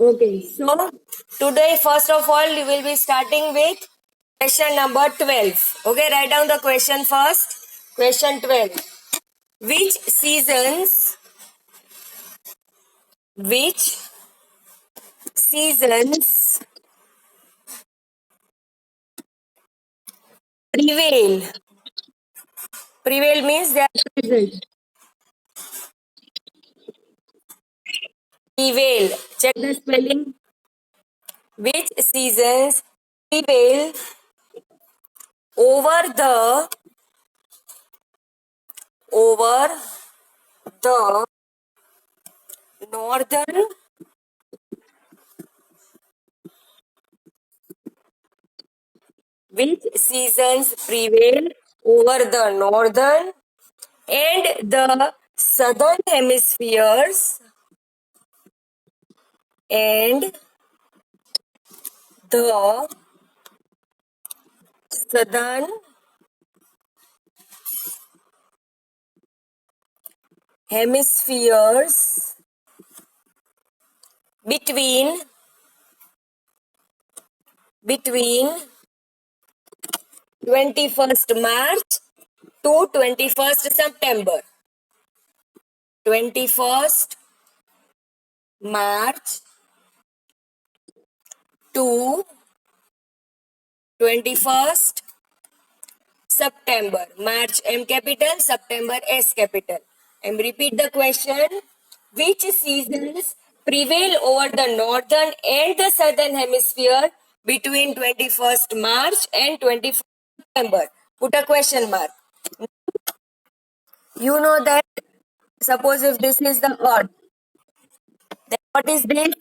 Okay, so today, first of all, we will be starting with question number 12. Okay, write down the question first. Question 12. Which seasons prevail? Prevail means they are present. Prevail. Check the spelling. Which seasons prevail over the northern which seasons prevail over the northern and the southern hemispheres and the southern hemispheres between 21st March to 21st September. 21st March to 21st September. March M capital, September S capital. And repeat the question. Which seasons prevail over the northern and the southern hemisphere between 21st March and 21st September? Put a question mark. You know that, suppose if this is the earth, then what is this?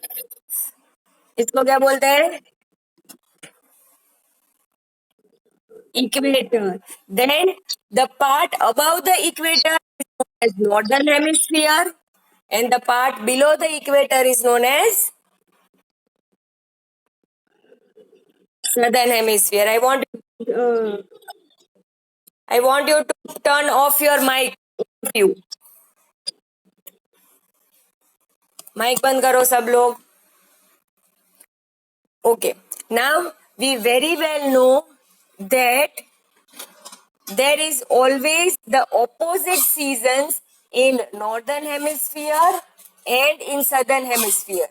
इसको क्या बोलते हैं? Equator. Then the part above the equator is known as northern hemisphere, and the part below the equator is known as southern hemisphere. I want you to turn off your mic. You mic बंद करो सब लोग. Okay. Now we very well know that there is always the opposite seasons in northern hemisphere and in southern hemisphere.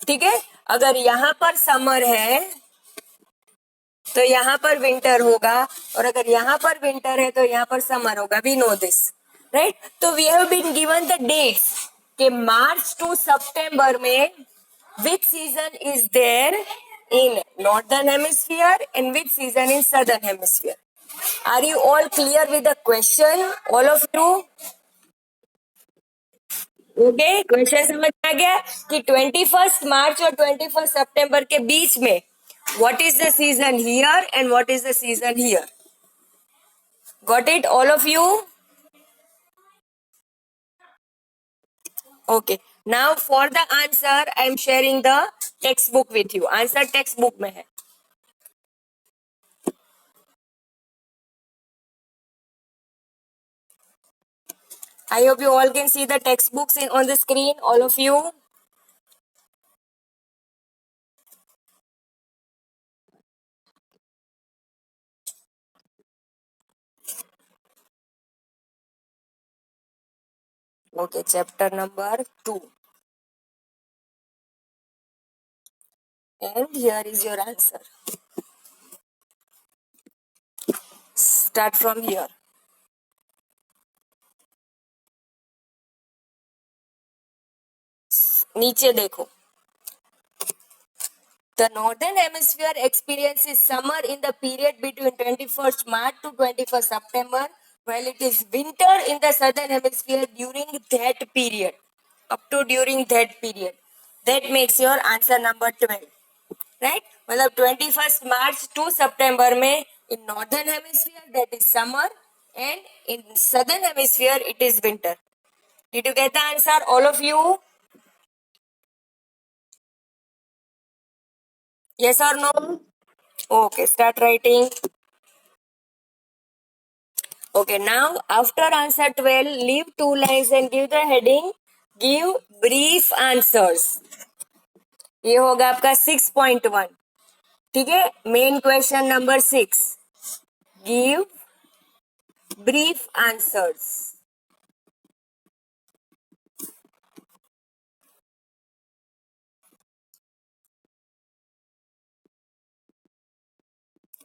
ठीक है, अगर यहाँ पर summer है तो यहाँ पर विंटर होगा, और अगर यहाँ पर विंटर है तो यहाँ पर समर होगा. We know this, right? तो we have been given the dates कि मार्च टू सितंबर में which season is there in northern hemisphere and which season in southern hemisphere. Are you all clear with the question, all of you? Okay, question समझ आ गया कि 21st मार्च और 21st सितंबर के बीच में what is the season here and what is the season here? Got it, all of you? Okay, now for the answer I am sharing the textbook with you. Answer textbook में है. I hope you all can see the textbooks on the screen, all of you. Okay, chapter number 2. And here is your answer. Start from here. नीचे देखो. The northern hemisphere experiences summer in the period between 21st March to 21st September, while it is winter in the southern hemisphere during that period. Up to during that period. That makes your answer number 12. Right? मतलब 21st March to September में in northern hemisphere that is summer, and in southern hemisphere it is winter. Did you get the answer, all of you? Yes or no? Okay, start writing. Okay, now after answer 12, leave 2 lines and give the heading, give brief answers. ये होगा आपका 6.1. ठीक है. Main question number 6, give brief answers.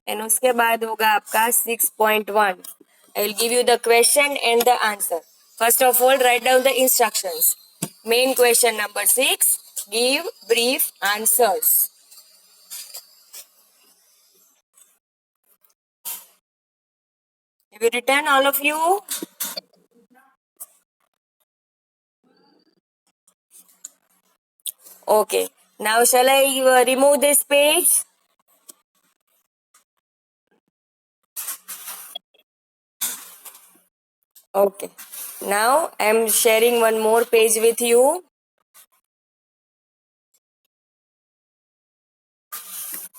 And उसके बाद होगा आपका 6.1. I will give you the question and the answer. First of all, write down the instructions. Main question number 6, give brief answers. Have you written, all of you? Okay. Now shall I remove this page? Okay. Now I am sharing one more page with you.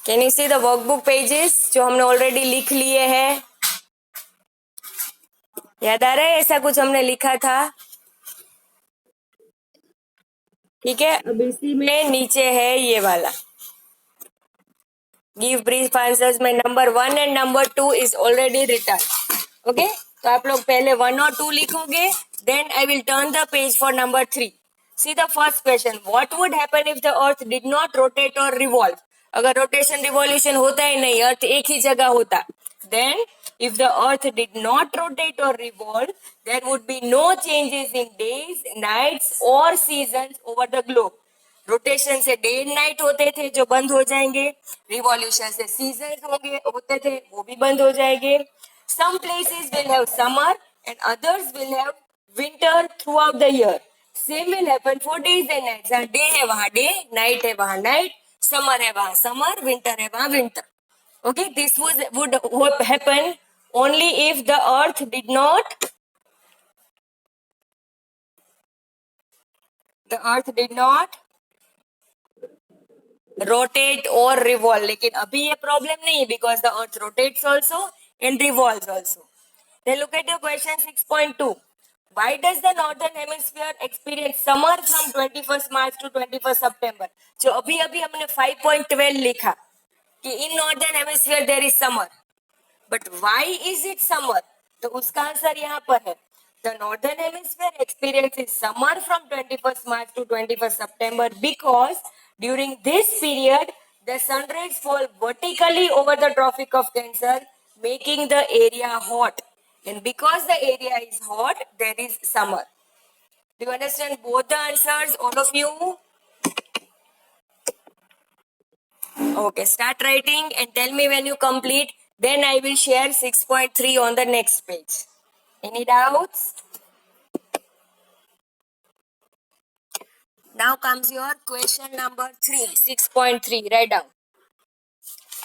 Can you see the workbook pages जो हमने already लिख लिए हैं? याद आ रहा है ऐसा कुछ हमने लिखा था? ठीक है. अब इसी में नीचे है ये वाला गिव ब्रीफ आंसर्स में number 1 and number 2 is already return. Okay. तो आप लोग पहले 1 और 2 लिखोगे. Then I will turn the page for number 3. See the first question, what would happen if the earth did not rotate और revolve. अगर rotation revolution होता ही नहीं, अर्थ एक ही जगह होता, then if the earth did not rotate or revolve, there would be no changes in days, nights or seasons over the globe. Rotation से day and night होते थे जो बंद हो जाएंगे. रिवॉल्यूशन से सीजन होते थे वो भी बंद हो जाएंगे. Some places will have summer and others will have winter through the year. Same will happen for days and nights. जहाँ डे है वहां डे, नाइट है वहां नाइट, समर है वहां समर, विंटर है वहां winter. Okay, this would happen only if the earth did not rotate or revolve. लेकिन अभी ये problem नहीं है because the earth rotates also and revolves also. Then look at your question 6.2. Why does the northern hemisphere experience summer from 21st March to 21st September? जो अभी अभी हमने 5.12 लिखा कि in northern hemisphere there is summer. But why is it summer? तो उसका answer यहाँ पर है. The northern hemisphere experiences summer from 21st March to 21st September because during this period the sun rays fall vertically over the Tropic of Cancer, making the area hot. And because the area is hot, there is summer. Do you understand both the answers, all of you? Okay, start writing and tell me when you complete. Then I will share 6.3 on the next page. Any doubts? Now comes your question number 3, 6.3. Write down.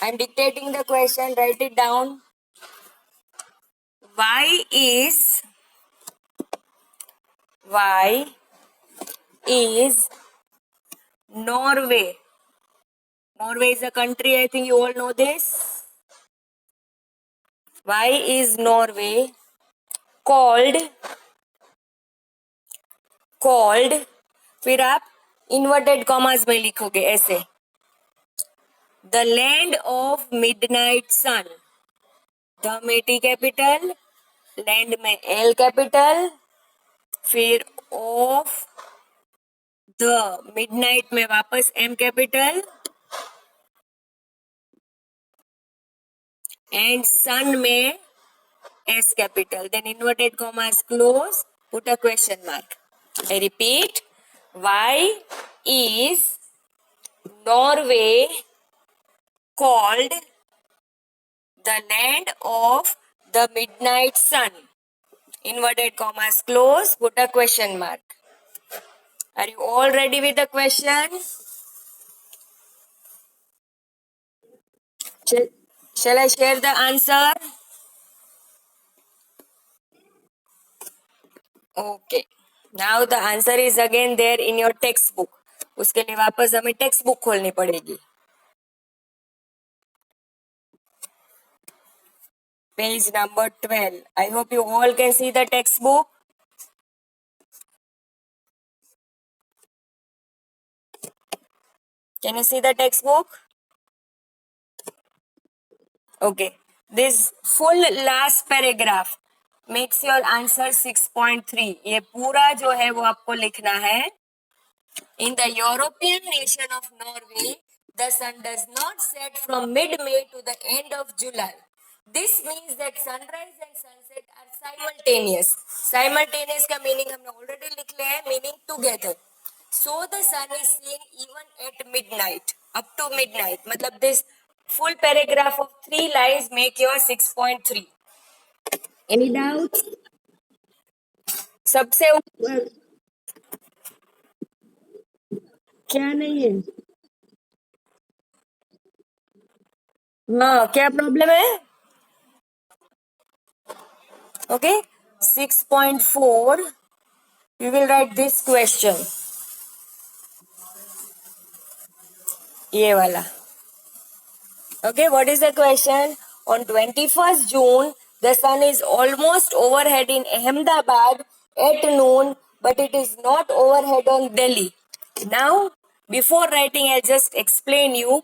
I am dictating the question. Write it down. Why is Norway? Norway is a country. I think you all know this. Why is Norway called? फिर आप inverted commas में लिखोगे ऐसे. The land of midnight sun. The में T capital, land में L capital, फिर of the midnight में वापस एम कैपिटल एंड सन में S capital. Then inverted commas close, put a question mark. I repeat, why is Norway called the land of the midnight sun? Inverted commas close, put a question mark. Are you all ready with the question? Shall I share the answer? Okay. Now the answer is again there in your textbook. उसके लिए वापस हमें text book खोलनी पड़ेगी. Page number 12. I hope you all can see the textbook. Can you see the textbook? Okay. This full last paragraph makes your answer 6.3. ये पूरा जो है वो आपको लिखना है. In the European nation of Norway, the sun does not set from mid-May to the end of July. This means that sunrise and sunset are simultaneous. Simultaneous का meaning हमने already लिख लिया है, meaning together. So the sun is seen even at midnight, up to midnight. मतलब this full paragraph of 3 lines make your 6.3. Any doubt? सबसे ऊपर क्या नहीं है? हाँ, क्या प्रॉब्लम है? Okay, 6.4, you will write this question. ये वाला. Okay, what is the question? On 21st June, the sun is almost overhead in Ahmedabad at noon, but it is not overhead on Delhi. Now, before writing, I'll just explain you.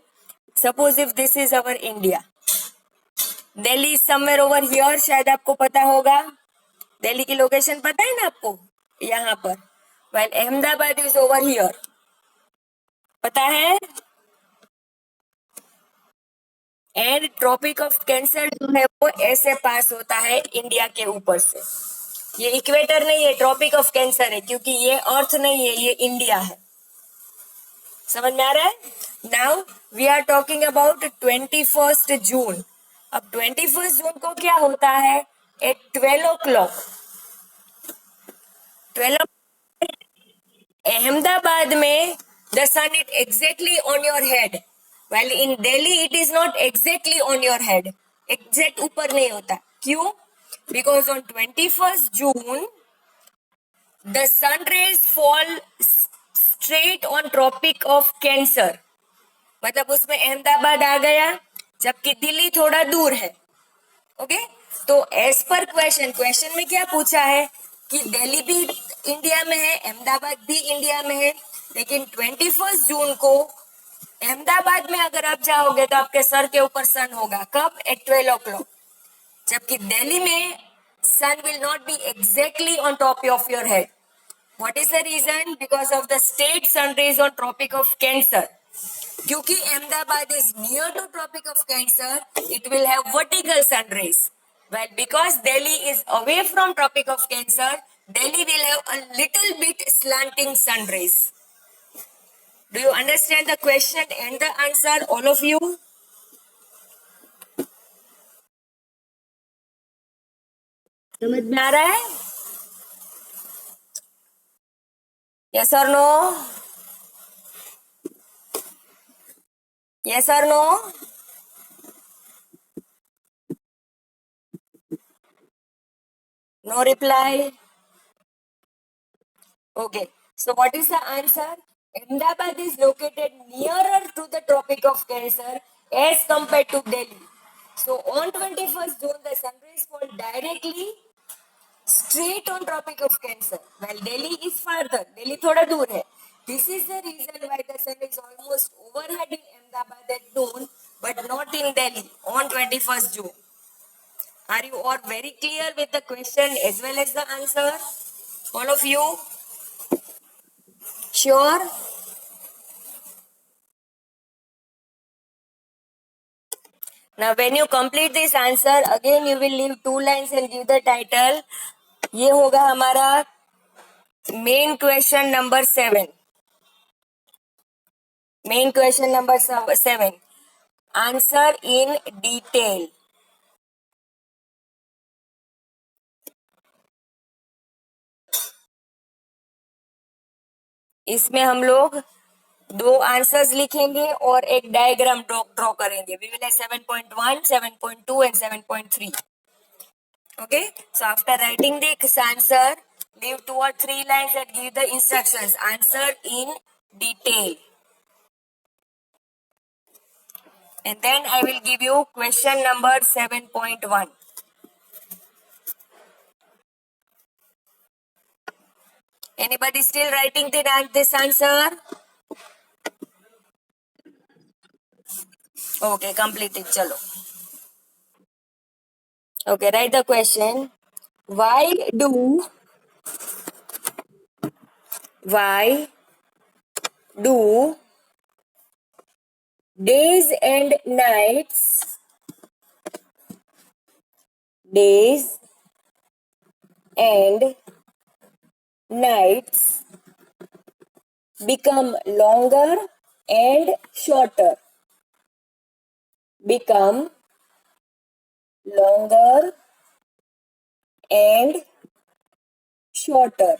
Suppose if this is our India. Delhi is somewhere over here, शायद आपको पता होगा. दिल्ली की location पता है ना आपको? यहाँ पर. While Ahmedabad is over here. पता है? एंड ट्रॉपिक ऑफ कैंसर जो है वो ऐसे पास होता है इंडिया के ऊपर से. ये इक्वेटर नहीं है, ट्रॉपिक ऑफ कैंसर है, क्योंकि ये अर्थ नहीं है, ये इंडिया है. समझ में आ रहा है? Now we are talking about 21 June. अब 21 जून को क्या होता है? एट 12 o'clock, 12 अहमदाबाद में the sun is exactly on your head, while in Delhi it is not exactly on your head. Exact ऊपर नहीं होता. क्यों? Because on 21st June the sun rays fall straight on Tropic of Cancer. मतलब उसमें अहमदाबाद आ गया, जबकि दिल्ली थोड़ा दूर है. ओके, तो एज पर क्वेश्चन में क्या पूछा है कि दिल्ली भी इंडिया में है, अहमदाबाद भी इंडिया में है, लेकिन 21 जून को अहमदाबाद में अगर आप जाओगे तो आपके सर के ऊपर सन होगा. कब? Eight 12 o'clock. जबकि दिल्ली में sun will not be exactly on top of your head. What is the reason? Because of the straight sun rays on Tropic of Cancer. क्योंकि Ahmedabad is near to Tropic of Cancer, it will have vertical sun rays. Well, because Delhi is away from Tropic of Cancer, Delhi will have a little bit slanting sun rays. Do you understand the question and the answer, all of you? समझ में आ रहा है? Yes or no? Yes or no? No reply. Okay. So what is the answer? Ahmedabad is located nearer to the Tropic of Cancer as compared to Delhi. So on 21st June, the sun rays fall directly straight on Tropic of Cancer, while Delhi is farther. Delhi thoda dur hai. This is the reason why the sun is almost overhead in Ahmedabad at noon, but not in Delhi on 21st June. Are you all very clear with the question as well as the answer? All of you? Sure? Now when you complete this answer, again you will leave 2 lines and give the title. ये होगा हमारा main question number 7. Main question number 7. Answer in detail. इसमें हम लोग 2 answers लिखेंगे और एक diagram draw करेंगे. We will have 7.1, 7.2 and 7.3. Okay, so after writing this answer, leave 2 or 3 lines and give the instructions. Answer in detail. And then I will give you question number 7.1. Anybody still writing this answer? Okay, completed. Chalo. Okay, write the question. Why why do days and nights days and nights become longer and shorter? Become longer and shorter.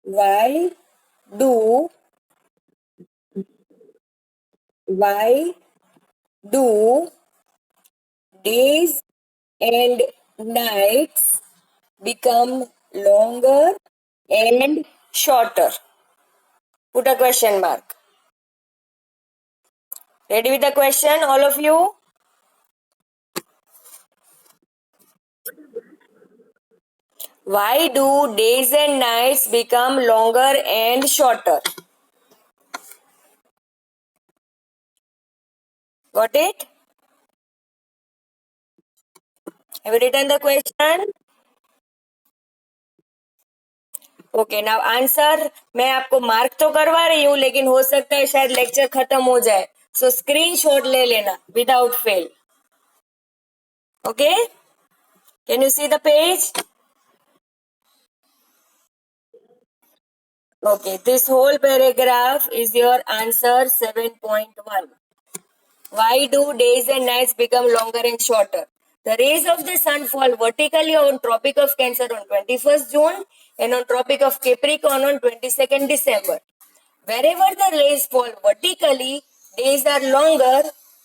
Why do why do days and nights become longer and shorter? Put a question mark. Ready with the question, all of you? Why do days and nights become longer and shorter? Got it? Have you written the question? Okay now answer मैं आपको mark तो करवा रही हूँ लेकिन हो सकता है शायद लेक्चर खत्म हो जाए सो स्क्रीनशॉट ले लेना without fail okay can you see the page okay this whole paragraph is your answer 7.1 Why do days and nights become longer and shorter? The rays of the sun fall vertically on Tropic of Cancer on 21st June and on Tropic of Capricorn on 22nd December. Wherever the rays fall vertically, days are longer.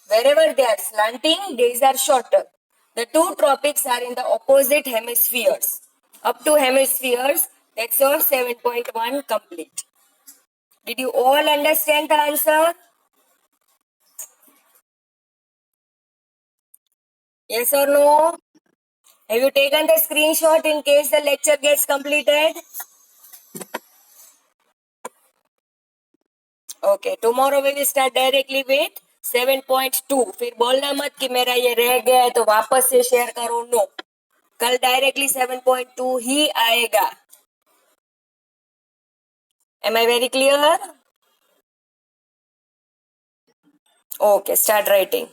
Wherever they are slanting, days are shorter. The two tropics are in the opposite hemispheres. Up to hemispheres, that's your 7.1 complete. Did you all understand the answer? Yes or no? Have you taken the screenshot in case the lecture gets completed? Okay, tomorrow we will start directly with 7.2. फिर बोलना मत कि मेरा ये रह गया है तो वापस से शेयर करो नो कल डायरेक्टली 7.2 ही आएगा Am I very clear? Okay, start writing.